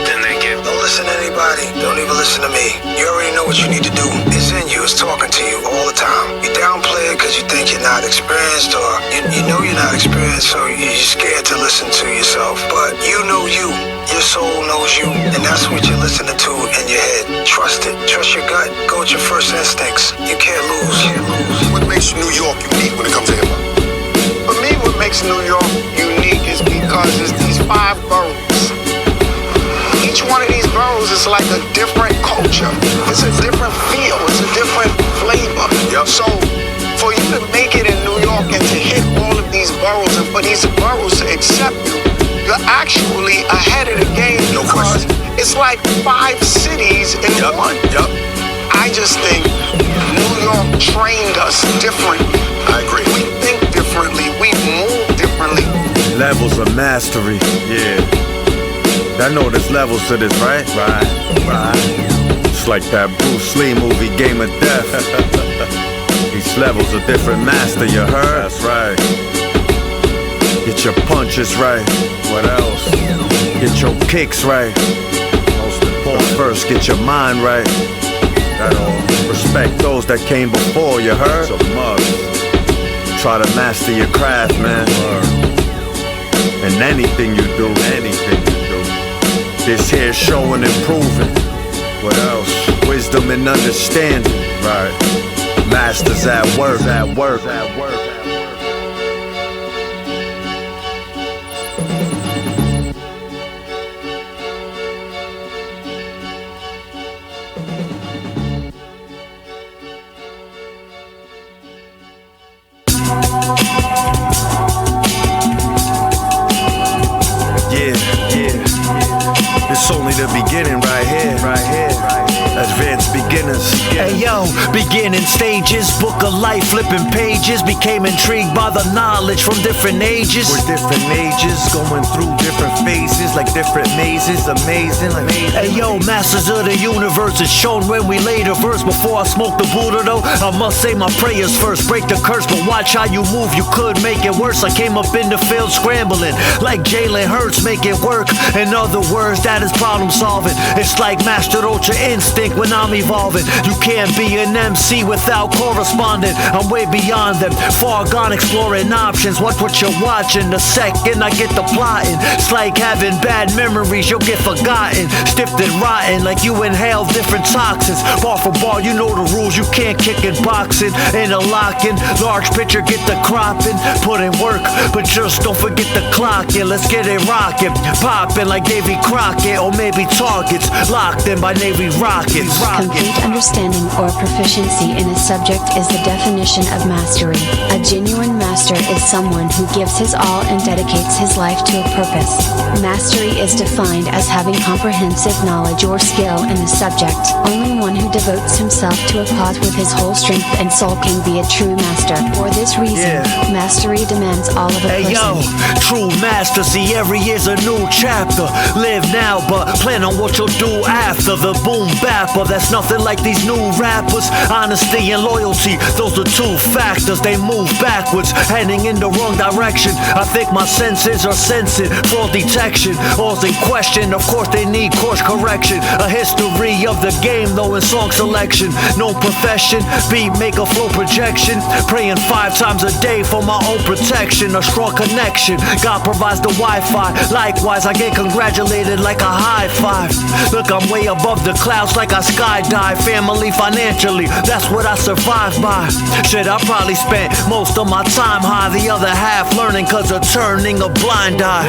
Then they get. Don't listen to anybody. Don't even listen to me. You already know what you need to do. It's in you. It's talking to you all the time. You downplay it because you think you're not experienced, or you know you're not experienced, so you're scared to listen to yourself. But you know you. Your soul knows you, and that's what you're listening to in your head. Trust it. Trust your gut. Go with your first instincts. You can't lose. What makes New York unique when it comes to hip-hop? For me, what makes New York unique is because it's these 5 boroughs. Each one of these boroughs is like a different culture. It's a different feel. It's a different flavor. Yep. So, for you to make it in New York and to hit all of these boroughs and for these boroughs to accept you, you're actually ahead of the game. No question. It's like 5 cities in one. Yep. I just think New York trained us differently. I agree. We think differently. We move differently. Levels of mastery, yeah. I know there's levels to this, right? Right. It's like that Bruce Lee movie, Game of Death. Each level's a different master, you heard? That's right. Get your punches right. What else? Get your kicks right. Most important, first get your mind right. That all. Respect those that came before, you heard? It's a must. Try to master your craft, man. And anything you do. This here showing and proving. What else? Wisdom and understanding. Right. Masters at work. It's only the beginning right here. Advanced beginners. Hey yo, beginning stages, book of life, flipping pages. Became intrigued by the knowledge from different ages. We're different ages, going through different phases, like different mazes. Amazing. Hey yo, masters of the universe, it's shown when we lay the verse. Before I smoke the Buddha though, I must say my prayers first. Break the curse, but watch how you move, you could make it worse. I came up in the field scrambling, like Jalen Hurts, make it work. In other words, that is problem solving. It's like mastered ultra instinct when I'm evolving. You can't be an MC without corresponding. I'm way beyond them, far gone exploring options. Watch what you're watching, the second I get the plotting. It's like having bad memories, you'll get forgotten. Stiffed and rotten, like you inhale different toxins. Bar for bar, you know the rules, you can't kick in boxing. Interlocking, large picture, get the cropping. Put in work, but just don't forget the clocking. Let's get it rocking, popping like Davy Crockett. Or maybe targets, locked in by Navy rockets. Complete understanding or proficiency in a subject is the definition of mastery. A genuine master is someone who gives his all and dedicates his life to a purpose. Mastery is defined as having comprehensive knowledge or skill in a subject. Only one who devotes himself to a cause with his whole strength and soul can be a true master. For this reason, mastery demands all of a person. Hey yo, true master, see every year's a new chapter. Live now, but plan on what you'll do after. The boom bapper, that's nothing like these new rappers. Honesty and loyalty, those are 2 factors. They move backwards, heading in the wrong direction. I think my senses are sensing fraud detection. All's in question, of course they need course correction. A history of the game though in song selection. No profession, beat maker, flow projection. Praying 5 times a day for my own protection. A strong connection, God provides the Wi-Fi. Likewise, I get congratulated like a high five. Look, I'm way above the clouds like I skydive. Family, financially, that's what I survived by. Shit, I probably spent most of my time high. The other half learning cause of turning a blind eye.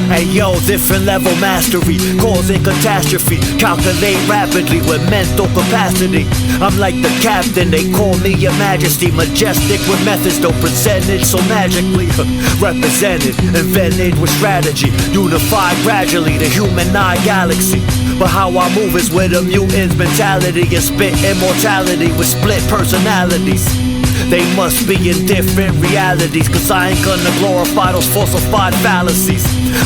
Hey yo, different level mastery, causing catastrophe. Calculate rapidly with mental capacity. I'm like the captain, they call me your majesty. Majestic with methods, though presented so magically. Represented, invented with strategy. Unified gradually, the humanized galaxy. But how I move is with a mutant's mentality and spit immortality with split personalities. They must be in different realities, cause I ain't gonna glorify those falsified fallacies.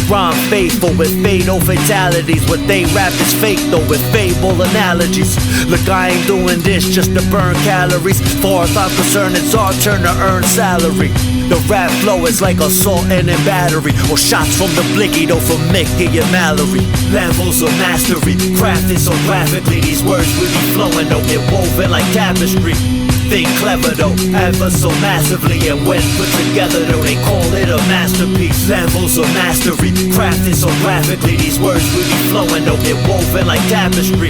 Rhyme faithful with fatal fatalities. What they rap is fake though with fable analogies. Look, I ain't doing this just to burn calories. Far as I'm concerned, it's our turn to earn salary. The rap flow is like assault and battery, or shots from the blicky though from Mickey and Mallory. Levels of mastery, crafted so graphically. These words will be flowing though, get woven like tapestry. Think clever though, ever so massively, and when put together though, they call it a masterpiece. Levels of mastery, crafted so graphically. These words will be flowing though, get woven like tapestry.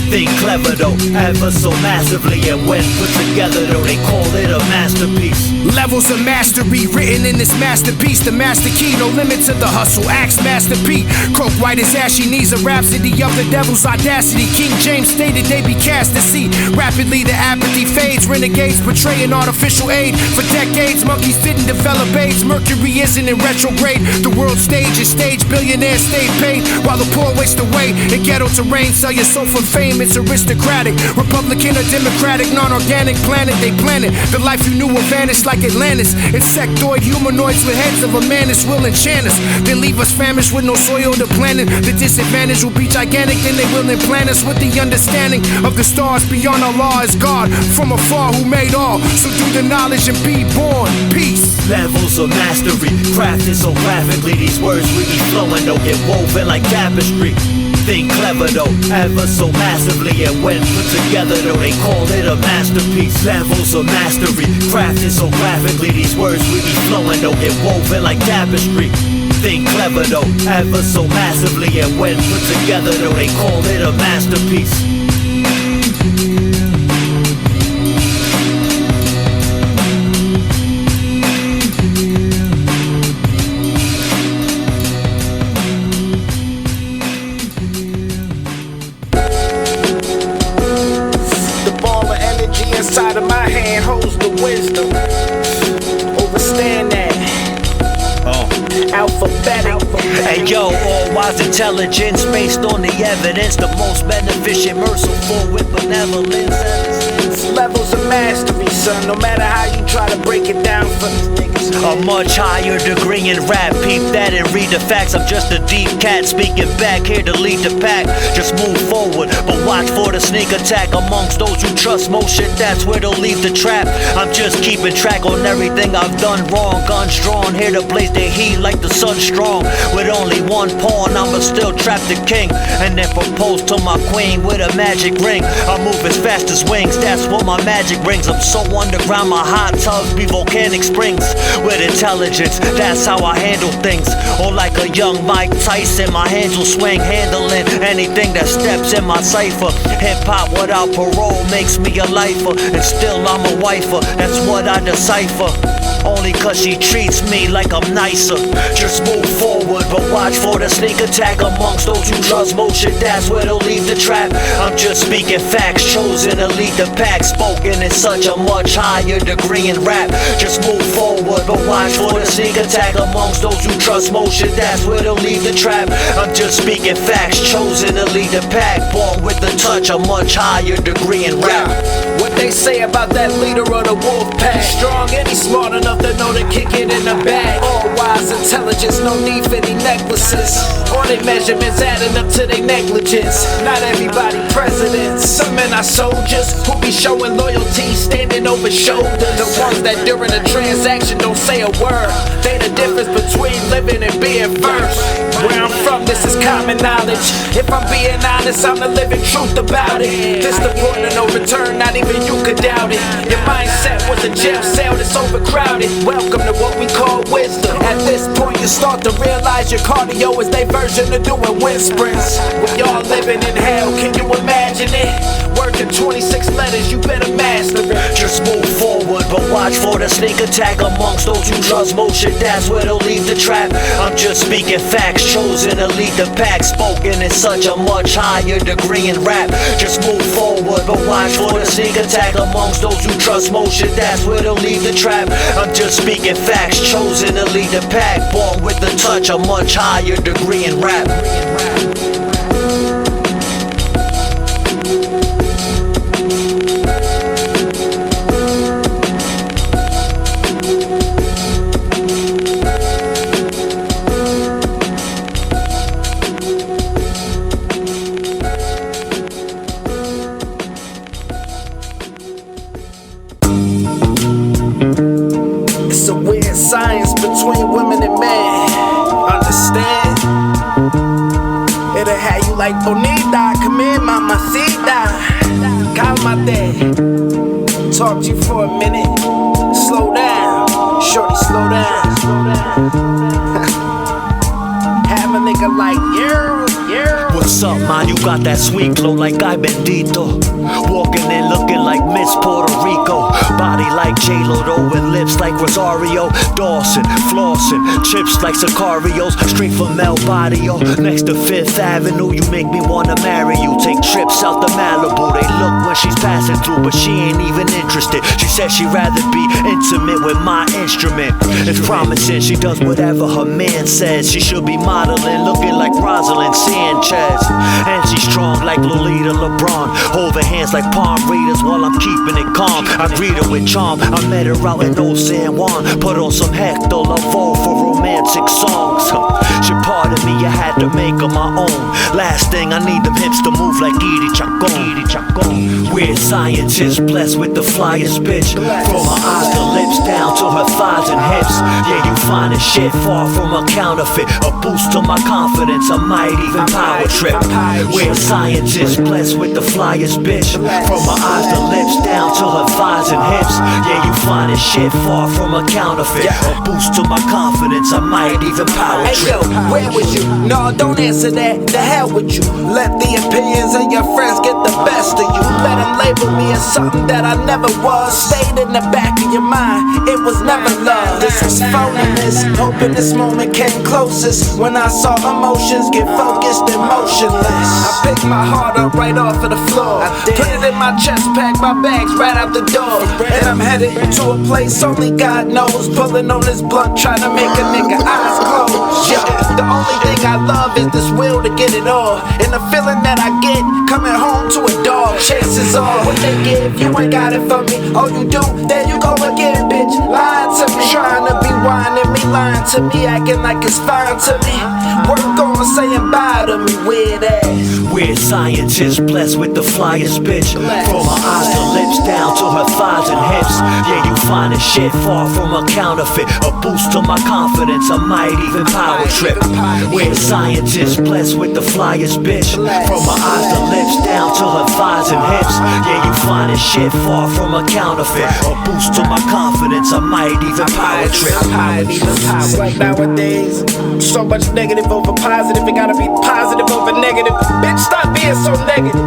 Think clever though, ever so massively, and when put together though, they call it a masterpiece. Levels of mastery written in this masterpiece. The master key, no limit to the hustle. Axe Master P, croak white as ashy knees. A rhapsody of the devil's audacity. King James stated they be cast to sea. Rapidly the apathy fades. Renegades betraying artificial aid. For decades monkeys didn't develop AIDS. Mercury isn't in retrograde. The world stage is stage. Billionaires stay paid while the poor waste away in ghetto terrain. Sell your soul for fame. It's aristocratic, Republican or Democratic, non-organic planet. They planet the life you knew will vanish like Atlantis. Insectoid humanoids with heads of a mantis will enchant us, then leave us famished with no soil to plant it. The disadvantage will be gigantic, then they will implant us with the understanding of the stars beyond our law is God from afar who made all. So do the knowledge and be born. Peace. Levels of mastery, crafted so graphically. These words will be flowing though, get woven like tapestry. Think clever though, ever so massively, and when put together though, they call it a masterpiece. Levels of mastery, crafted so graphically. These words will be flowing though, get woven like tapestry. Think clever though, ever so massively, and when put together though, they call it a masterpiece. Inside of my hand holds the wisdom. Overstand that. Alphabetic. Hey yo, all wise intelligence based on the evidence. The most beneficent, merciful with benevolence. Levels of mastery, son. No matter how you try to break it down for these niggas. A much higher degree in rap. Peep that and read the facts. I'm just a deep cat speaking back here to lead the pack. Just move forward, but watch for the sneak attack. Amongst those who trust most shit, that's where they'll leave the trap. I'm just keeping track on everything I've done wrong. Guns drawn, here to blaze the heat like the sun strong. With only one pawn, I'ma still trap the king, and then propose to my queen with a magic ring. I move as fast as wings, that's what my magic brings. I'm so underground, my hot tubs be volcanic springs. With intelligence, that's how I handle things. Or like a young Mike Tyson, my hands will swing, handling anything that steps in my cipher. Hip-hop without parole makes me a lifer, and still I'm a wifer, that's what I decipher. Only cause she treats me like I'm nicer. Just move forward, but watch for the sneak attack. Amongst those who trust motion, that's where they'll leave the trap. I'm just speaking facts, chosen to lead the pack. Spoken in such a much higher degree in rap. Just move forward, but watch for the sneak attack. Amongst those who trust motion, that's where they'll leave the trap. I'm just speaking facts, chosen to lead the pack. Born with the touch, a much higher degree in rap. What they say about that leader of the wolf pack? Strong and he's smart enough to know to kick it in the bag. All wise intelligence, no need for any necklaces. All they measurements adding up to their negligence. Not everybody presidents. Some men are soldiers who be showing loyalty, standing over shoulders. The ones that during a transaction don't say a word. They the difference between living and being first. Where I'm from, this is common knowledge. If I'm being honest, I'm the living truth about it. This the point of no return, not even you could doubt it. Your mindset was a jail cell that's overcrowded. Welcome to what we call wisdom. At this point, you start to realize your cardio is their version of doing wind sprints. When y'all living in hell, can you imagine it? Working 26 letters, you better master it. Just move forward, but but watch for the sneak attack amongst those who trust motion. That's where they'll leave the trap. I'm just speaking facts, chosen to lead the pack, spoken in such a much higher degree in rap. Just move forward, but watch for the sneak attack amongst those who trust motion. That's where they'll leave the trap. I'm just speaking facts, chosen to lead the pack, born with the touch, a much higher degree in rap. It's a weird science between women and men. Understand? It'll have you like bonita, come in, mamacita. Calmate. Talk to you for a minute. Slow down, shorty, slow down. Have a nigga like you. What's up, man? You got that sweet glow like I bendito. Walking and looking like Miss Puerto Rico. Body like J-Lo though, with lips like Rosario Dawson, flossing, chips like Sicarios, straight from El Barrio. Next to Fifth Avenue, you make me wanna marry you. Take trips out to Malibu, they look when she's passing through, but she ain't even interested. She says she'd rather be intimate with my instrument. It's promising, she does whatever her man says. She should be modeling, looking like Rosalind Sanchez. And she's strong like Lolita LeBron, holding hands like palm readers while I'm keeping it calm. I greet her with charm, I met her out in Old San Juan. Put on some Hector Lavoe for romantic songs. She pardon me, I had to make her my own. Last thing, I need them hips to move like Edie Chacon. Weird scientist, blessed with the flyest bitch. From her eyes to lips down to her thighs and hips. Yeah, you find this shit far from a counterfeit. A boost to my confidence, I might even power trip. Weird scientist, blessed with the flyest bitch. From her eyes to lips down to her thighs and hips. Yeah, you find this shit far from a counterfeit. A boost to my confidence, I might even power trip. Hey yo, where was you? No, don't answer that, the hell with you. Let the opinions of your friends get the best of you. Let them label me as something that I never was. Stayed in the back of your mind, it was never love. This was phoniness, hoping this moment came closest. When I saw emotions get focused and motionless, I picked my heart up right off of the floor. Put it in my chest, packed my bags right out the door. And I'm headed to a place only God knows. Pulling on this blunt, trying to make a nigga eyes close. Yeah, the only thing I love is this will to get it all. And the feeling that I get coming home to a dog. Chases all what they give, you ain't got it for me. All you do, there you go again, bitch. Lying to me, trying to be whining me, lying to me, acting like it's fine to me. Work on saying bye to me, weird ass. Weird scientist, blessed with the flyest bitch. From her eyes to lips down to her thighs and hips. Yeah, you find this shit far from a counterfeit. A boost to my confidence, I might even power trip. Weird scientist, blessed with the flyest bitch. From her eyes to lips down to her thighs and hips. Yeah, you find this shit far from a counterfeit. A boost to my confidence, I might even power trip. It's like nowadays, so much negative over positive. It gotta be positive over negative. Bitch, stop being so negative.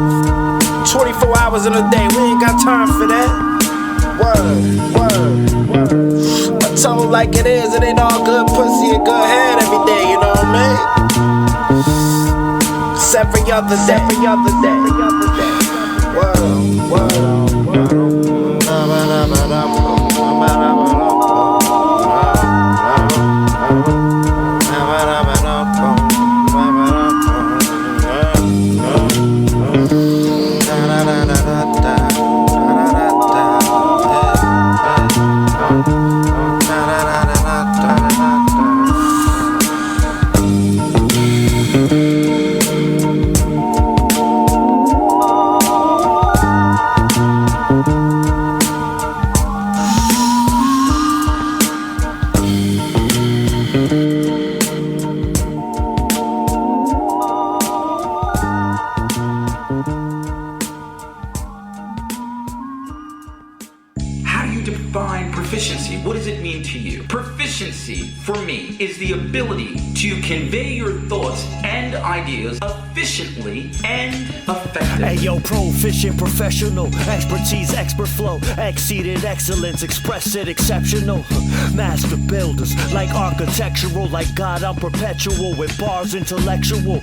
24 hours in a day, we ain't got time for that. Word. I told like it is, it ain't all good pussy and good head every day, you know what I mean? It's every other day. Word. define proficiency? What does it mean to you? Proficiency, for me, is the ability to convey your thoughts and ideas efficiently and effectively. Hey yo, proficient, professional, expertise, expert flow, exceeded excellence, express it exceptional. Master builders, like architectural, like God I'm perpetual, with bars intellectual.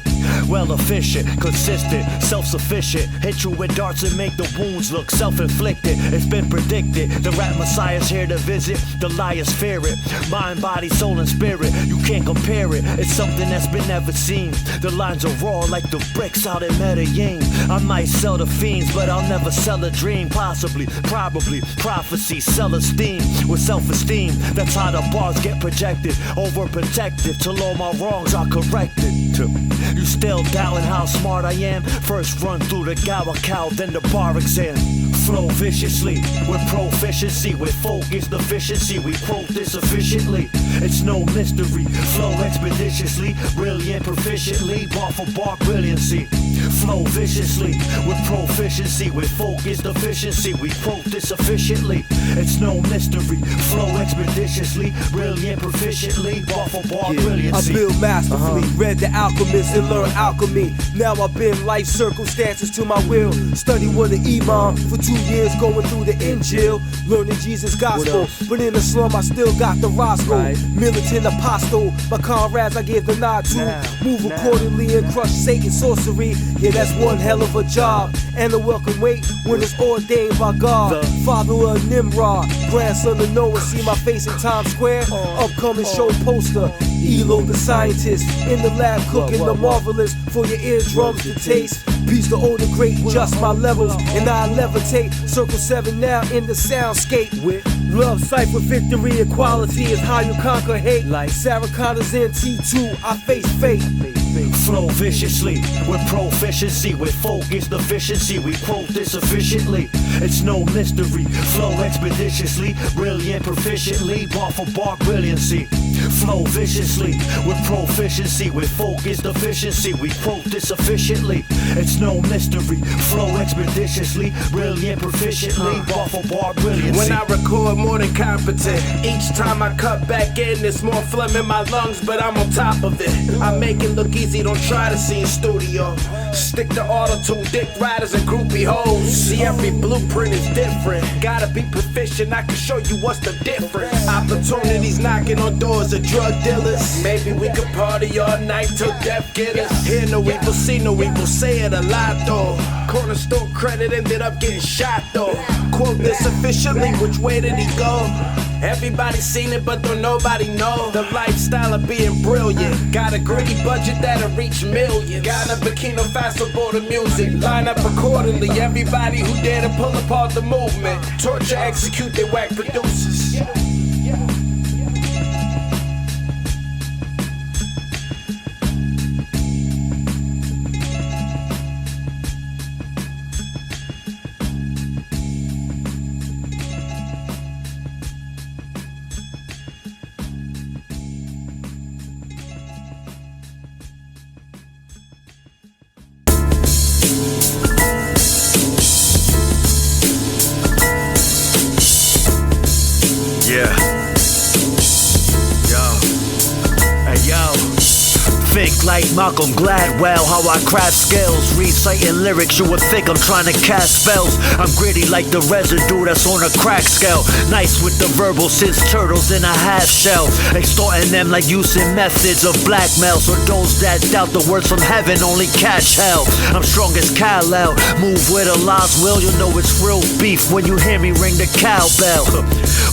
Well efficient, consistent, self-sufficient, hit you with darts and make the wounds look self-inflicted. It's been predicted, the rap messiah's here to visit, the liars fear it. Mind, body, soul and spirit, you can't compare it, it's something that's been never seen. The lines are raw like the bricks out in Medellin. I might sell the fiends, but I'll never sell a dream. Possibly, probably, prophecy, sell esteem with self-esteem. That's how the bars get projected, overprotective till all my wrongs are corrected. You still doubting how smart I am? First run through the Gower cow, then the bar exam. Flow viciously, with proficiency, with focused efficiency. We quote this efficiently, it's no mystery. Flow expeditiously, brilliant proficiently, bar for bar brilliancy. Flow viciously, with proficiency, with focused efficiency. We quote this efficiently, it's no mystery. Flow expeditiously, brilliant proficiently, bar for bar brilliancy. I build masterfully, read The Alchemist and learned alchemy. Now I bend life circumstances to my will. Study with an imam for 2 years, going through the Injil, learning Jesus' gospel. But in the slum I still got the Roscoe, militant apostle. My comrades I give the nod to, move accordingly and crush Satan's sorcery. Yeah, that's one hell of a job, and a welcome wait when it's ordained by God. Father of Nimrod, grandson of Noah, see my face in Times Square. Upcoming show poster, ELOH the scientist, in the lab cooking the marvelous for your eardrums to taste. Peace to all the great, just my levels, and I levitate. Circle 7 now in the soundscape. With love, cipher, victory, equality is how you conquer hate. Like Sarah Connor's in T2, I face fate. Flow viciously, with proficiency, with focused efficiency. We quote this efficiently, it's no mystery. Flow expeditiously, brilliant proficiently, bar for bar brilliancy. Flow viciously, with proficiency, with focused efficiency. We quote this efficiently, it's no mystery. Flow expeditiously, brilliant proficiently, bar for bar brilliancy. When I record more than competent, each time I cut back in, there's more phlegm in my lungs, but I'm on top of it. I make it look easy, don't try to see in studio. Stick to auto-tune, dick riders and groupie hoes. See, every blueprint is different. Gotta be proficient, I can show you what's the difference. Opportunities knocking on doors of drug dealers. Maybe we could party all night till death get us. Hear no evil, see no evil, say it a lot though. Cornerstone credit ended up getting shot though. Quote this officially, which way did he go? Everybody seen it, but don't nobody know the lifestyle of being brilliant. Got a gritty budget that'll reach millions. Got a bikini faster for the music. Line up accordingly. Everybody who dare to pull apart the movement. Torture, execute, they whack producers. Think like Malcolm Gladwell, how I craft skills. Reciting lyrics, you would think I'm trying to cast spells. I'm gritty like the residue that's on a crack scale. Nice with the verbal since turtles in a half shell. Extorting them like using methods of blackmail. So those that doubt the words from heaven only catch hell. I'm strong as Kal-El, move with a lost will. You know it's real beef when you hear me ring the cowbell.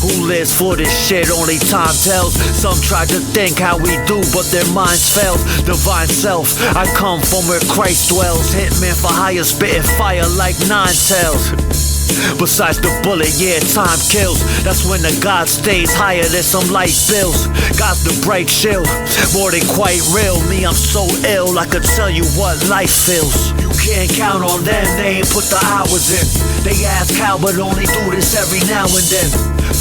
Who lives for this shit? Only time tells. Some try to think how we do, but their minds fail. Divine self, I come from where Christ dwells. Hitman for hire, spitting fire like 9 tails. Besides the bullet, yeah, time kills. That's when the God stays higher than some light bills. God's the bright shield, more than quite real. Me, I'm so ill, I could tell you what life feels. You can't count on them, they ain't put the hours in. They ask how, but only do this every now and then.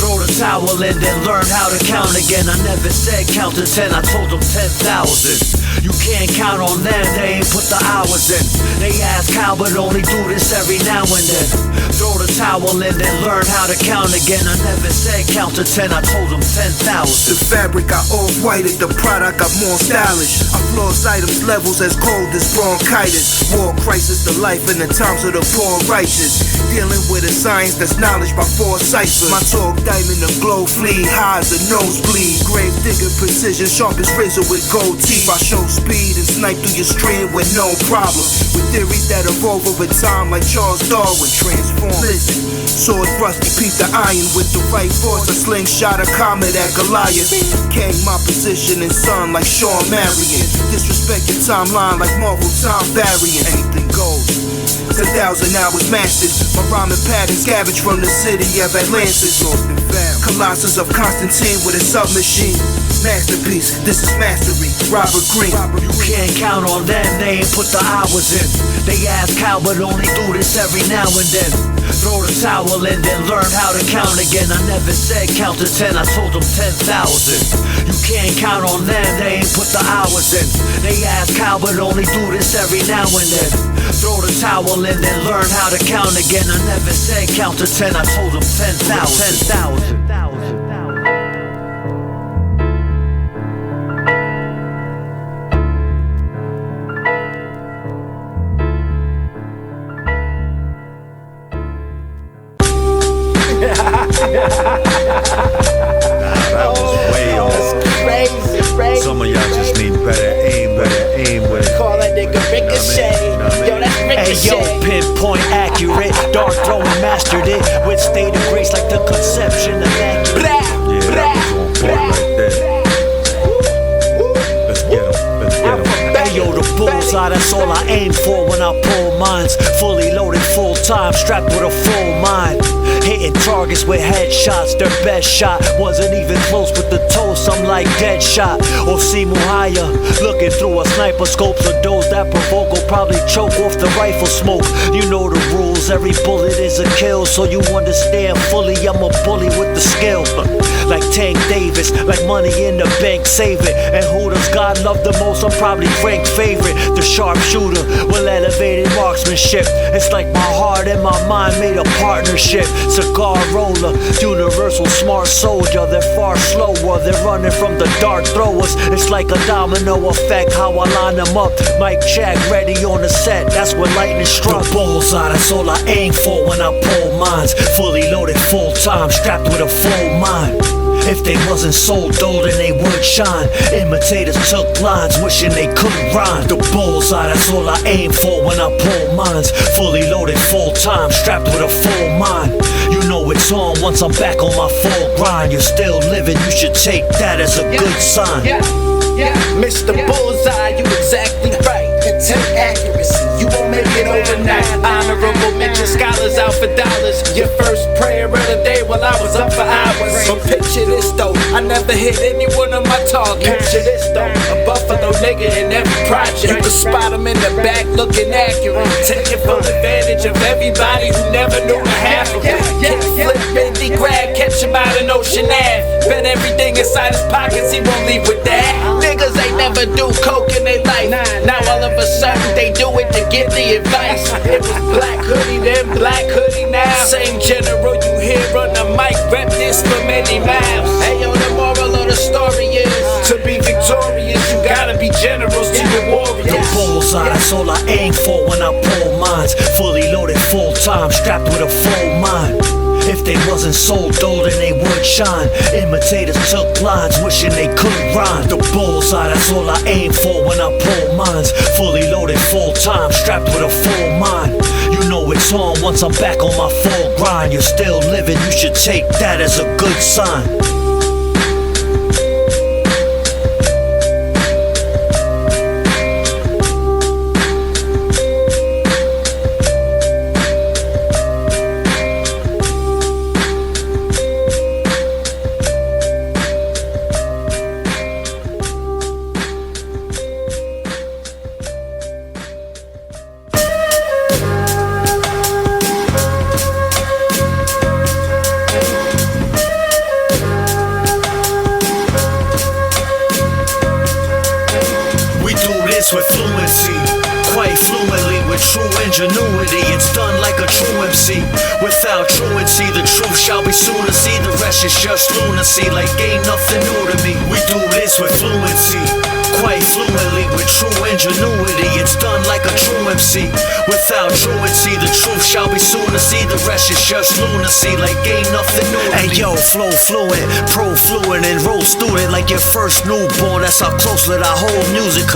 Throw the towel in, then learn how to count again. I never said count to 10, I told them 10,000. You can't count on them, they ain't put the hours in. They ask how, but only do this every now and then. Throw the towel in and learn how to count again. I never said count to 10, I told them 10,000. The fabric got off-whited, the product got more stylish. I floss items levels as cold as bronchitis. War crisis, the life in the times of the poor righteous. Dealing with a science that's knowledge by four ciphers. My talk diamond and glow, flee highs and nosebleed. Grave digger precision, sharp as razor with gold teeth. I show speed and snipe through your stream with no problem. With theories that evolve over time like Charles Darwin. Transform. Listen, sword rusty, peep the iron with the right force. A slingshot, a comet at Goliath. Came my position in sun like Sean Marion. Disrespect your timeline like Marvel time variant. Anything goes. 10,000 hours mastered. My rhyming pattern scavenged from the city of Atlantis. Colossus of Constantine with a submachine. Masterpiece, this is mastery. Robert Greene. You can't count on them, they ain't put the hours in. They ask how, but only do this every now and then. Throw the towel in, then learn how to count again. I never said count to 10, I told them 10,000. You can't count on them, they ain't put the hours in. They ask how, but only do this every now and then. Throw the towel in, then learn how to count again. I never said count to 10, I told them 10,000. That was way off. Crazy. Some of y'all just need better aim with it. Call that nigga Ricochet. Yo, that's Ricochet. Hey yo, pinpoint accurate, dart throwing mastered it with state of grace like the conception of accurate. Yeah, that was on point right there. Let's get him. Hey yo, the bullseye, that's all I aim for when I pull mines. Fully loaded, full time, strapped with a full mind. Hitting targets with headshots, their best shot wasn't even close with the toast, I'm like dead shot. Or see Muhaya, looking through a sniper scope. So those that provoke will probably choke off the rifle smoke. You know the rules, every bullet is a kill. So you understand fully, I'm a bully with the skill. Like Tank Davis, like money in the bank, save it. And who does God love the most? I'm probably Frank favorite. The sharpshooter with elevated marksmanship. It's like my heart and my mind made a partnership. Cigar roller, universal smart soldier. They're far slower, they're running from the dart throwers. It's like a domino effect, how I line them up. Mic check, ready on the set, that's when lightning struck. The bullseye, that's all I aim for when I pull mines. Fully loaded, full time, strapped with a full mind. If they wasn't so dull, then they would shine. Imitators took lines, wishing they could rhyme. The bullseye, that's all I aim for when I pull mines. Fully loaded, full time, strapped with a full mind. You know it's on once I'm back on my full grind. You're still living, you should take that as a good sign. Mr. Bullseye, you exactly right. Intent accuracy, you won't make it overnight. Honorable mention, scholars out for dollars. Your first prayer of the day while I was up for hours. But picture this though, I never hit any one of my targets. Picture this though, a Buffalo nigga in every project. You can spot him in the back looking accurate, taking full advantage of everybody who never knew the half of it. Flip, bendy, grab, catch him out in Ocean Ave. Bet everything inside his pockets, he won't leave with that. Niggas ain't never do coke in their life. Now all of a sudden they do it to get the advice. It was black hoodie then, black hoodie now. Same general you hear on the mic, rep this for many miles. Hey yo, the moral of the story is, to be victorious, you gotta be generals to your warriors. The bullseye, that's all I aim for when I pull mines. Fully loaded, full time, strapped with a full mind. If they wasn't so dull, then they would shine. Imitators took lines, wishing they could rhyme. The bullseye, that's all I aim for when I pull mines. Fully loaded, full time, strapped with a full mind. You know it's on once I'm back on my full grind. You're still living, you should take that as a good sign. With fluency, quite fluently with true ingenuity. ingenuity, it's done like a true MC. Without truancy, the truth shall be soon to see. The rest is just lunacy, like ain't nothing new to me. We do this with fluency, quite fluently, with true ingenuity. It's done like a true MC. Without truancy, the truth shall be soon to see. The rest is just lunacy, like ain't nothing new to me. Hey yo, flow fluent, pro fluent, enroll student, like your first newborn. That's how close that I hold music,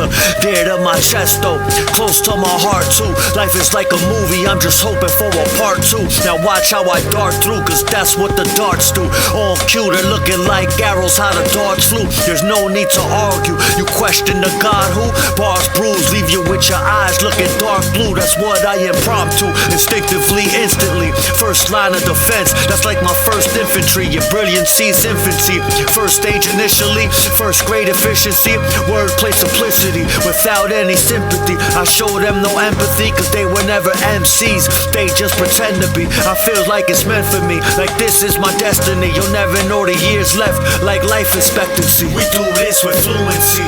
dear to my chest though, close to my heart too. Life is like a movie, I'm just hoping for a part 2. Now watch how I dart through, cause that's what the darts do. All cute and looking like arrows, how the darts flew. There's no need to argue, you question the God who bars bruise, leave you with your eyes looking dark blue. That's what I impromptu, instinctively, instantly. First line of defense, that's like my first infantry. Your brilliancy's infancy, first stage initially, first grade efficiency, wordplay simplicity, without any sympathy. I show them no empathy, cause they were never MCs, they just pretend to be. I feel like it's meant for me, like this is my destiny. You'll never know the years left, like life expectancy. We do this with fluency,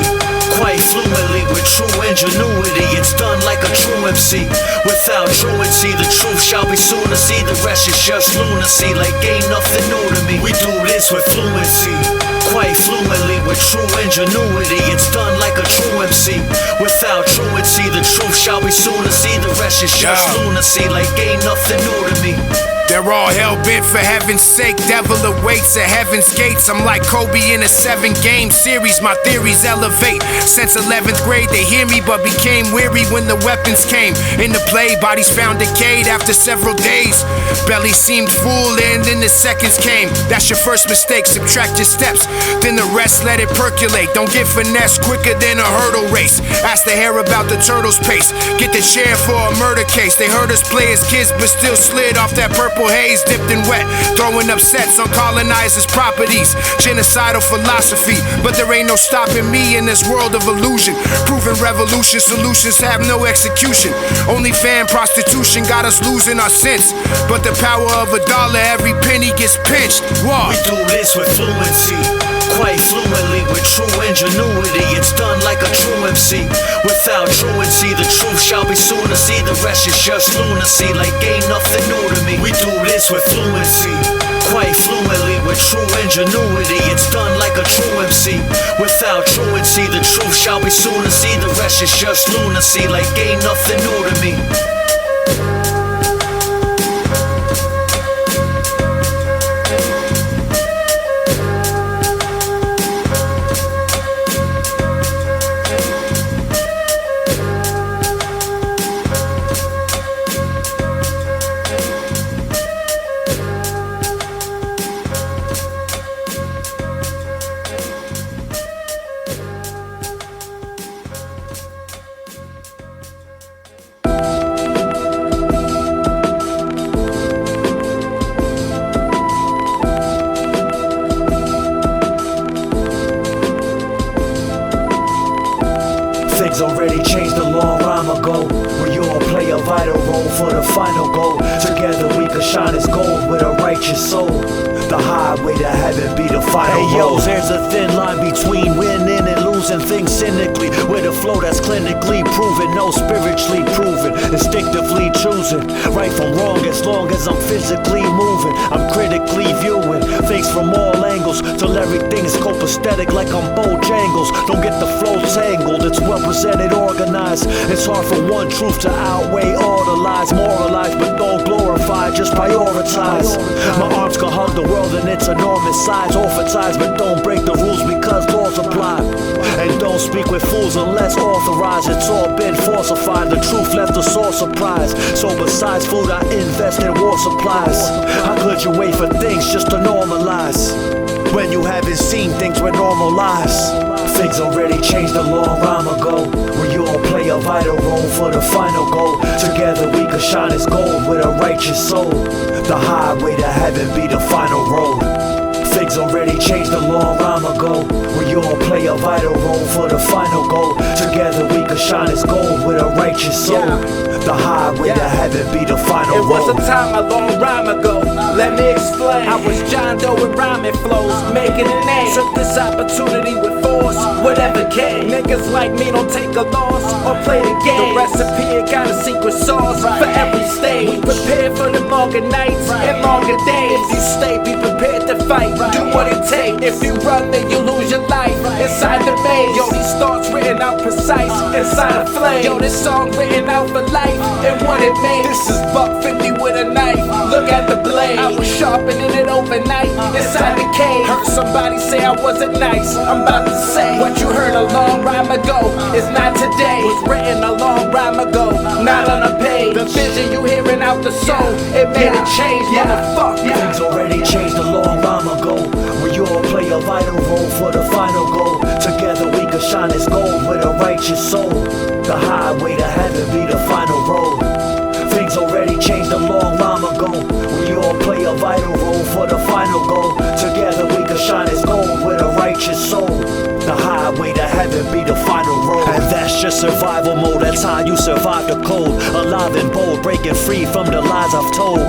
quite fluently, with true ingenuity. It's done like a true MC. Without truancy, the truth shall be soon to see. The rest is just lunacy, like ain't nothing new to me. We do this with fluency, quite fluently, with true ingenuity. It's done like a true MC. Without truancy, the truth shall be soon to see. The rest is just lunacy, like ain't nothing new to me. They're all hell-bent for heaven's sake. Devil awaits at heaven's gates. I'm like Kobe in a 7-game series. My theories elevate. Since 11th grade, they hear me but became weary when the weapons came into play. Bodies found decayed after several days. Belly seemed full and then the seconds came. That's your first mistake. Subtract your steps, then the rest let it percolate. Don't get finesse quicker than a hurdle race. Ask the hair about the turtle's pace. Get the chair for a murder case. They heard us play as kids but still slid off that purple haze, dipped in wet, throwing up sets on colonizers' properties. Genocidal philosophy, but there ain't no stopping me in this world of illusion. Proving revolution, solutions have no execution. Only fan prostitution got us losing our sense. But the power of $1, every penny gets pinched. What? We do this with fluency, quite fluently, with true ingenuity. It's done like a true MC. Without truancy, the truth shall be soon to see. The rest is just lunacy, like ain't nothing new to me. We do this with fluency, quite fluently, with true ingenuity. It's done like a true MC. Without truancy, the truth shall be soon to see. The rest is just lunacy, like ain't nothing new to me. Things already changed a long time ago. We all play a vital role for the final goal. Together we could shine as gold with a righteous soul. The highway to heaven be the final road. There's a thin line between winning and losing things cynically, with a flow that's clinically proven, no spiritually proven. Instinctively choosing right from wrong as long as I'm physically moving. I'm critically viewing things from all angles till everything is copacetic like I'm Bojangles. Don't get the flow tangled, it's well presented, organized. It's hard for one truth to outweigh all the lies. Moralize but don't glorify, just prioritize. My arms can hug the world in its enormous size. Oftentimes but don't break the rules because laws apply. And don't speak with fools unless authorized. It's all been falsified, the truth left us all surprised. So besides food I invest in war supplies. How could you wait for things just to normalize when you haven't seen things with normal lies? Things already changed a long time ago. We all play a vital role for the final goal. Together we could shine as gold with a righteous soul. The highway to heaven be the final road. Things already changed a long time ago. We all play a vital role for the final goal. Together we can shine as gold with a righteous soul. The highway to heaven be the final It was road. a time a long rhyme ago. Let me explain. I was John Doe with rhyming flows, making a name. Took this opportunity with force, whatever came. Niggas like me don't take a loss or play the game. The recipe it got a secret sauce for every stage. We prepare for the longer nights and longer days. If you stay, be prepared to fight. Do what it takes. If you run, then you lose your life inside the maze. Yo, these thoughts written out precise inside a flame. Yo, this song written out for life and what it made. This is Buck 50 with a knife. Look at the blade. I was sharpening it overnight inside the cave. Heard somebody say I wasn't nice. I'm about to say what you heard a long rhyme ago is not today. Was written a long rhyme ago, not on a page. The vision you hearing out the soul, it made a change, motherfucker. Things already changed a long time ago. We all play a vital role for the final goal. Together we can shine as gold with a righteous soul. The highway to heaven be the final road. Things already changed a long time ago. We all play a vital role for the final goal. Together we can shine as gold with a righteous soul. The highway to heaven be the final road. And that's just survival mode, that's how you survive the cold. Alive and bold, breaking free from the lies I've told.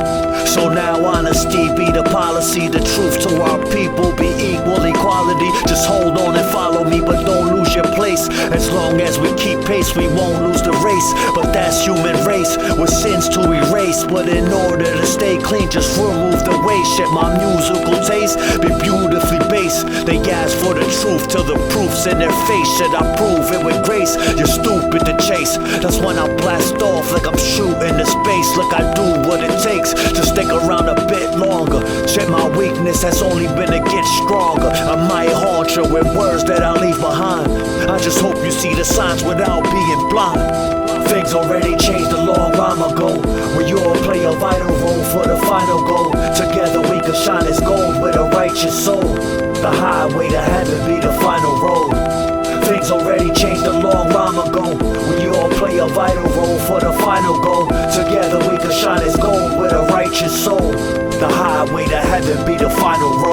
So now honesty be the policy. The truth to our people be equal equality. Just hold on and follow me, but don't lose your place. As long as we keep pace, we won't lose the race. But that's human race, with sins to erase. But in order to stay clean, just remove the waste. Yet my musical taste be beautifully based. They ask for the truth till the proof's in their face. Should I prove it with grace? You're stupid to chase. That's when I blast off like I'm shooting to space. Look, I do what it takes to stick around a bit longer. Check my weakness has only been to get stronger. I might haunt you with words that I leave behind. I just hope you see the signs without being blind. Things already changed a long time ago. We all play a vital role for the final goal. Together we can shine as gold with a righteous soul. The highway to heaven be the final road. Things already changed a long time ago. We all play a vital role for the final goal. Together we can shine as gold with a righteous soul. The highway to heaven be the final road.